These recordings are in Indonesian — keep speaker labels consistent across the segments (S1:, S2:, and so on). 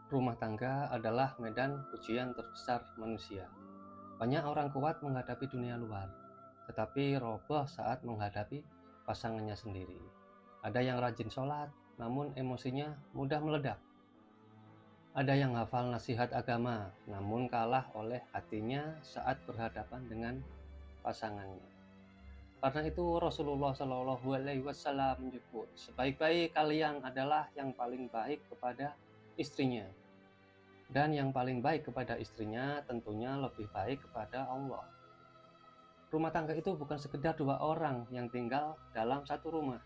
S1: Rumah tangga adalah medan ujian terbesar manusia. Banyak orang kuat menghadapi dunia luar, tetapi roboh saat menghadapi pasangannya sendiri. Ada yang rajin sholat, namun emosinya mudah meledak. Ada yang hafal nasihat agama, namun kalah oleh hatinya saat berhadapan dengan pasangannya. Karena itu Rasulullah Shallallahu Alaihi Wasallam menyebut, sebaik-baik kalian adalah yang paling baik kepada istrinya. Dan yang paling baik kepada istrinya tentunya lebih baik kepada Allah. Rumah tangga itu bukan sekedar dua orang yang tinggal dalam satu rumah.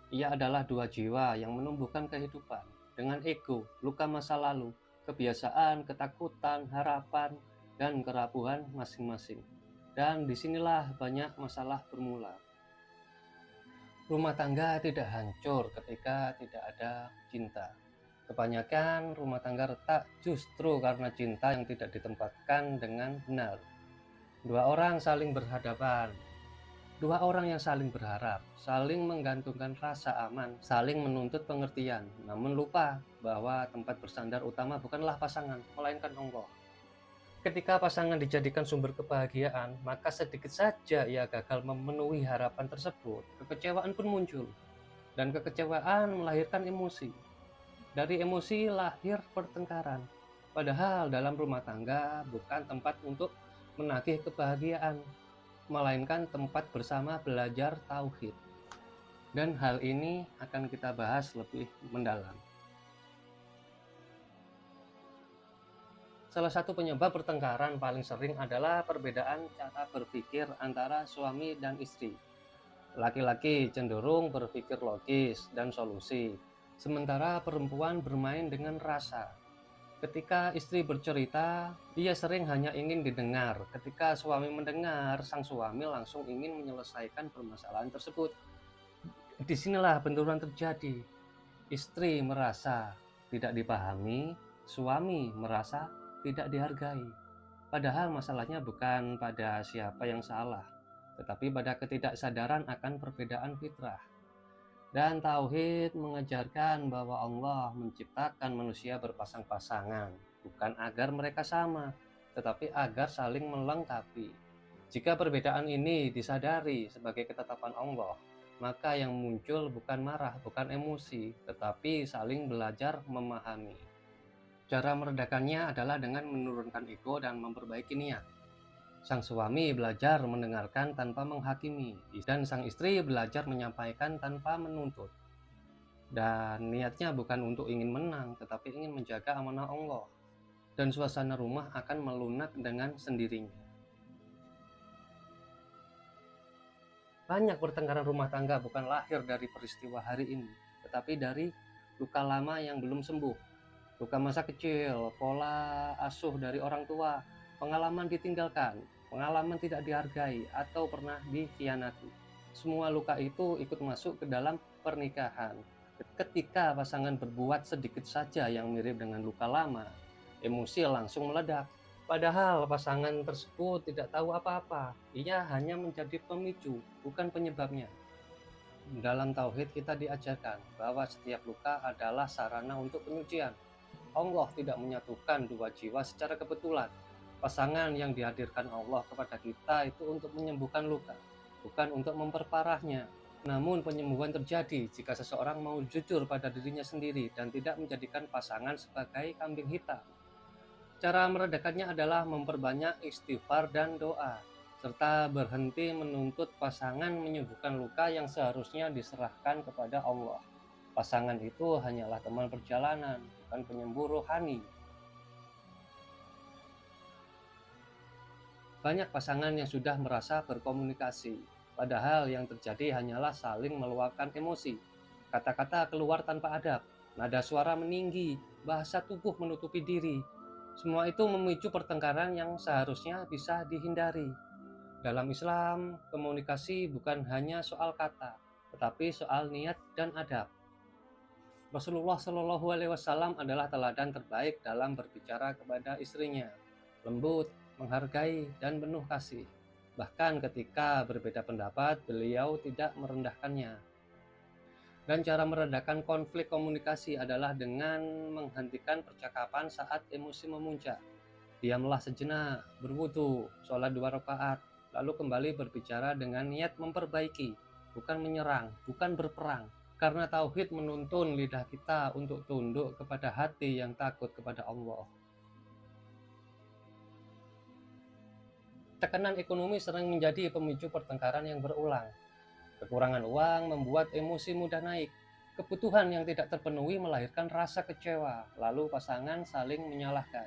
S1: Ia adalah dua jiwa yang menumbuhkan kehidupan dengan ego, luka masa lalu, kebiasaan, ketakutan, harapan, dan kerapuhan masing-masing. Dan disinilah banyak masalah bermula. Rumah tangga tidak hancur ketika tidak ada cinta. Kebanyakan rumah tangga retak justru karena cinta yang tidak ditempatkan dengan benar. Dua orang saling berhadapan, dua orang yang saling berharap, saling menggantungkan rasa aman, saling menuntut pengertian, namun lupa bahwa tempat bersandar utama bukanlah pasangan, melainkan Allah. Ketika pasangan dijadikan sumber kebahagiaan, maka sedikit saja ia gagal memenuhi harapan tersebut, kekecewaan pun muncul. Dan kekecewaan melahirkan emosi. Dari emosi lahir pertengkaran. Padahal dalam rumah tangga bukan tempat untuk menagih kebahagiaan, melainkan tempat bersama belajar tauhid. Dan hal ini akan kita bahas lebih mendalam. Salah satu penyebab pertengkaran paling sering adalah perbedaan cara berpikir antara suami dan istri. Laki-laki cenderung berpikir logis dan solusi, sementara perempuan bermain dengan rasa. Ketika istri bercerita, ia sering hanya ingin didengar. Ketika suami mendengar, sang suami langsung ingin menyelesaikan permasalahan tersebut. Disinilah benturan terjadi. Istri merasa tidak dipahami, suami merasa tidak dihargai. Padahal masalahnya bukan pada siapa yang salah, tetapi pada ketidaksadaran akan perbedaan fitrah. Dan tauhid mengajarkan bahwa Allah menciptakan manusia berpasang-pasangan, bukan agar mereka sama, tetapi agar saling melengkapi. Jika perbedaan ini disadari sebagai ketetapan Allah, maka yang muncul bukan marah, bukan emosi, tetapi saling belajar memahami. Cara meredakannya adalah dengan menurunkan ego dan memperbaiki niat. Sang suami belajar mendengarkan tanpa menghakimi, dan sang istri belajar menyampaikan tanpa menuntut. Dan niatnya bukan untuk ingin menang, tetapi ingin menjaga amanah Allah. Dan suasana rumah akan melunak dengan sendirinya. Banyak pertengkaran rumah tangga bukan lahir dari peristiwa hari ini, tetapi dari luka lama yang belum sembuh. Luka masa kecil, pola asuh dari orang tua, pengalaman ditinggalkan, pengalaman tidak dihargai, atau pernah dikhianati. Semua luka itu ikut masuk ke dalam pernikahan. Ketika pasangan berbuat sedikit saja yang mirip dengan luka lama, emosi langsung meledak. Padahal pasangan tersebut tidak tahu apa-apa. Ia hanya menjadi pemicu, bukan penyebabnya. Dalam tauhid kita diajarkan bahwa setiap luka adalah sarana untuk penyucian. Allah tidak menyatukan dua jiwa secara kebetulan. Pasangan yang dihadirkan Allah kepada kita itu untuk menyembuhkan luka, bukan untuk memperparahnya. Namun penyembuhan terjadi jika seseorang mau jujur pada dirinya sendiri dan tidak menjadikan pasangan sebagai kambing hitam. Cara meredakannya adalah memperbanyak istighfar dan doa, serta berhenti menuntut pasangan menyembuhkan luka yang seharusnya diserahkan kepada Allah. Pasangan itu hanyalah teman perjalanan, bukan penyembuh rohani. Banyak pasangan yang sudah merasa berkomunikasi, padahal yang terjadi hanyalah saling meluapkan emosi. Kata-kata keluar tanpa adab, nada suara meninggi, bahasa tubuh menutupi diri. Semua itu memicu pertengkaran yang seharusnya bisa dihindari. Dalam Islam, komunikasi bukan hanya soal kata, tetapi soal niat dan adab. Rasulullah Shallallahu Alaihi Wasallam adalah teladan terbaik dalam berbicara kepada istrinya, lembut, menghargai, dan penuh kasih. Bahkan ketika berbeda pendapat, beliau tidak merendahkannya. Dan cara meredakan konflik komunikasi adalah dengan menghentikan percakapan saat emosi memuncak. Diamlah sejenak, berwudu, sholat 2 rakaat, lalu kembali berbicara dengan niat memperbaiki, bukan menyerang, bukan berperang. Karena tauhid menuntun lidah kita untuk tunduk kepada hati yang takut kepada Allah. Tekanan ekonomi sering menjadi pemicu pertengkaran yang berulang. Kekurangan uang membuat emosi mudah naik. Kebutuhan yang tidak terpenuhi melahirkan rasa kecewa, lalu pasangan saling menyalahkan.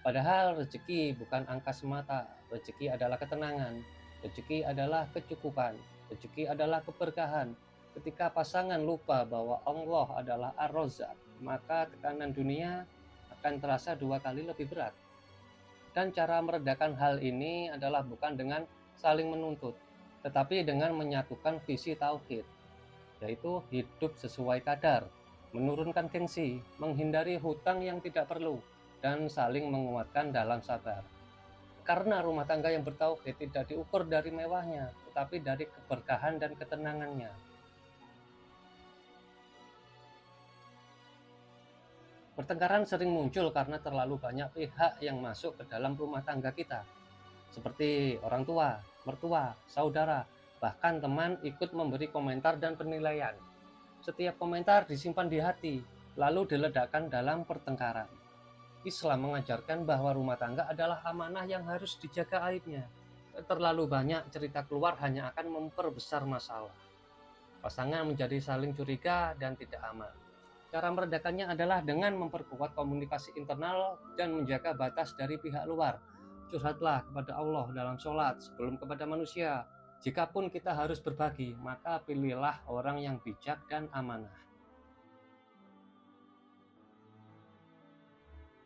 S1: Padahal rezeki bukan angka semata, rezeki adalah ketenangan, rezeki adalah kecukupan, rezeki adalah keberkahan. Ketika pasangan lupa bahwa Allah adalah Ar-Razzaq, maka tekanan dunia akan terasa 2 kali lebih berat. Dan cara meredakan hal ini adalah bukan dengan saling menuntut, tetapi dengan menyatukan visi tauhid, yaitu hidup sesuai kadar, menurunkan gengsi, menghindari hutang yang tidak perlu, dan saling menguatkan dalam sabar. Karena rumah tangga yang bertauhid tidak diukur dari mewahnya, tetapi dari keberkahan dan ketenangannya. Pertengkaran sering muncul karena terlalu banyak pihak yang masuk ke dalam rumah tangga kita, seperti orang tua, mertua, saudara, bahkan teman ikut memberi komentar dan penilaian. Setiap komentar disimpan di hati, lalu diledakkan dalam pertengkaran. Islam mengajarkan bahwa rumah tangga adalah amanah yang harus dijaga aibnya. Terlalu banyak cerita keluar hanya akan memperbesar masalah. Pasangan menjadi saling curiga dan tidak aman. Cara meredakannya adalah dengan memperkuat komunikasi internal dan menjaga batas dari pihak luar. Curhatlah kepada Allah dalam sholat sebelum kepada manusia. Jikapun kita harus berbagi, maka pilihlah orang yang bijak dan amanah.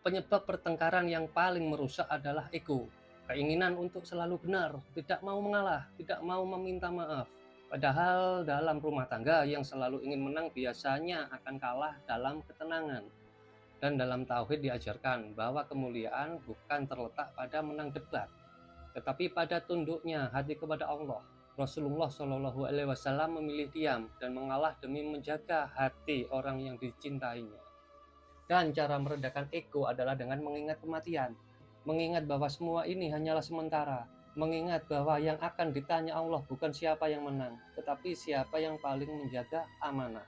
S1: Penyebab pertengkaran yang paling merusak adalah ego. Keinginan untuk selalu benar, tidak mau mengalah, tidak mau meminta maaf. Padahal dalam rumah tangga yang selalu ingin menang biasanya akan kalah dalam ketenangan. Dan dalam tauhid diajarkan bahwa kemuliaan bukan terletak pada menang debat, tetapi pada tunduknya hati kepada Allah. Rasulullah Shallallahu Alaihi Wasallam memilih diam dan mengalah demi menjaga hati orang yang dicintainya. Dan cara meredakan ego adalah dengan mengingat kematian, mengingat bahwa semua ini hanyalah sementara, mengingat bahwa yang akan ditanya Allah bukan siapa yang menang, tetapi siapa yang paling menjaga amanah.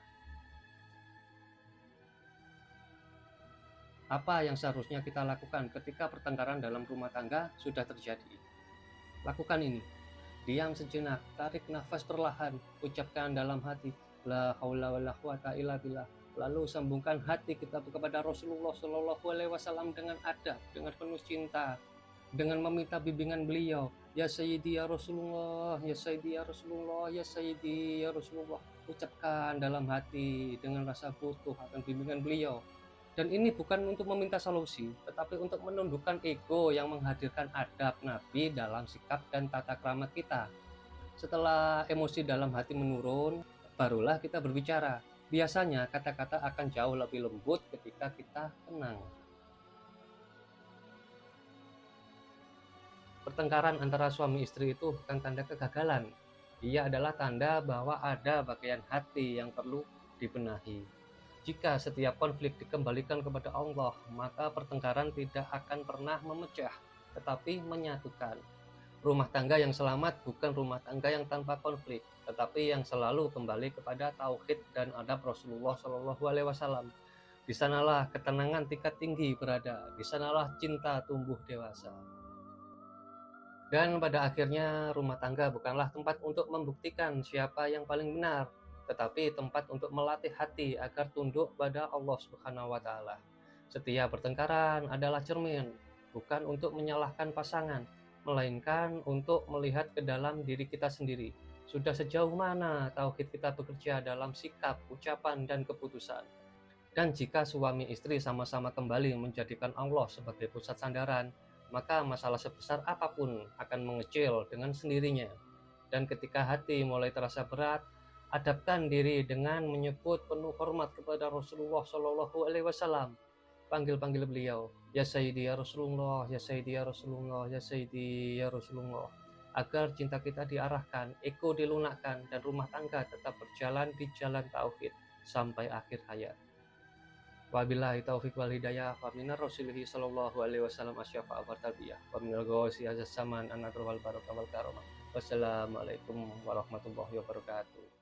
S1: Apa yang seharusnya kita lakukan ketika pertengkaran dalam rumah tangga sudah terjadi? Lakukan ini. Diam sejenak, tarik nafas perlahan, ucapkan dalam hati, la haula wala quwata illa billah. Lalu sambungkan hati kita kepada Rasulullah Shallallahu Alaihi Wasallam dengan adab, dengan penuh cinta, dengan meminta bimbingan beliau. Ya Sayyidi ya Rasulullah, ya Sayyidi ya Rasulullah, ya Sayyidi ya Rasulullah. Ucapkan dalam hati dengan rasa butuh akan bimbingan beliau. Dan ini bukan untuk meminta solusi, tetapi untuk menundukkan ego yang menghadirkan adab Nabi dalam sikap dan tata krama kita. Setelah emosi dalam hati menurun, barulah kita berbicara. Biasanya kata-kata akan jauh lebih lembut ketika kita tenang. Pertengkaran antara suami istri itu bukan tanda kegagalan. Ia adalah tanda bahwa ada bagian hati yang perlu dibenahi. Jika setiap konflik dikembalikan kepada Allah, maka pertengkaran tidak akan pernah memecah, tetapi menyatukan. Rumah tangga yang selamat bukan rumah tangga yang tanpa konflik, tetapi yang selalu kembali kepada tauhid dan adab Rasulullah Shallallahu Alaihi Wasallam. Di sanalah ketenangan tingkat tinggi berada, di sanalah cinta tumbuh dewasa. Dan pada akhirnya rumah tangga bukanlah tempat untuk membuktikan siapa yang paling benar, tetapi tempat untuk melatih hati agar tunduk pada Allah Subhanahu wa taala. Setiap pertengkaran adalah cermin, bukan untuk menyalahkan pasangan, melainkan untuk melihat ke dalam diri kita sendiri. Sudah sejauh mana tauhid kita bekerja dalam sikap, ucapan, dan keputusan. Dan jika suami istri sama-sama kembali menjadikan Allah sebagai pusat sandaran, maka masalah sebesar apapun akan mengecil dengan sendirinya. Dan ketika hati mulai terasa berat, adabkan diri dengan menyebut penuh hormat kepada Rasulullah Shallallahu Alaihi Wasallam. Panggil-panggil beliau, ya Sayyidi ya Rasulullah, ya Sayyidi ya Rasulullah, ya Sayyidi ya Rasulullah. agar cinta kita diarahkan, ego dilunakkan, dan rumah tangga tetap berjalan di jalan tauhid sampai akhir hayat. Wabillahi taufiq wal hidayah. Wa minar rasulihi sallallahu alaihi wasallam asyafa' wa tarbiyah. Wa minal ghawasi azas saman an-nadr wal barakah wal karamah. Wassalamualaikum warahmatullahi wabarakatuh.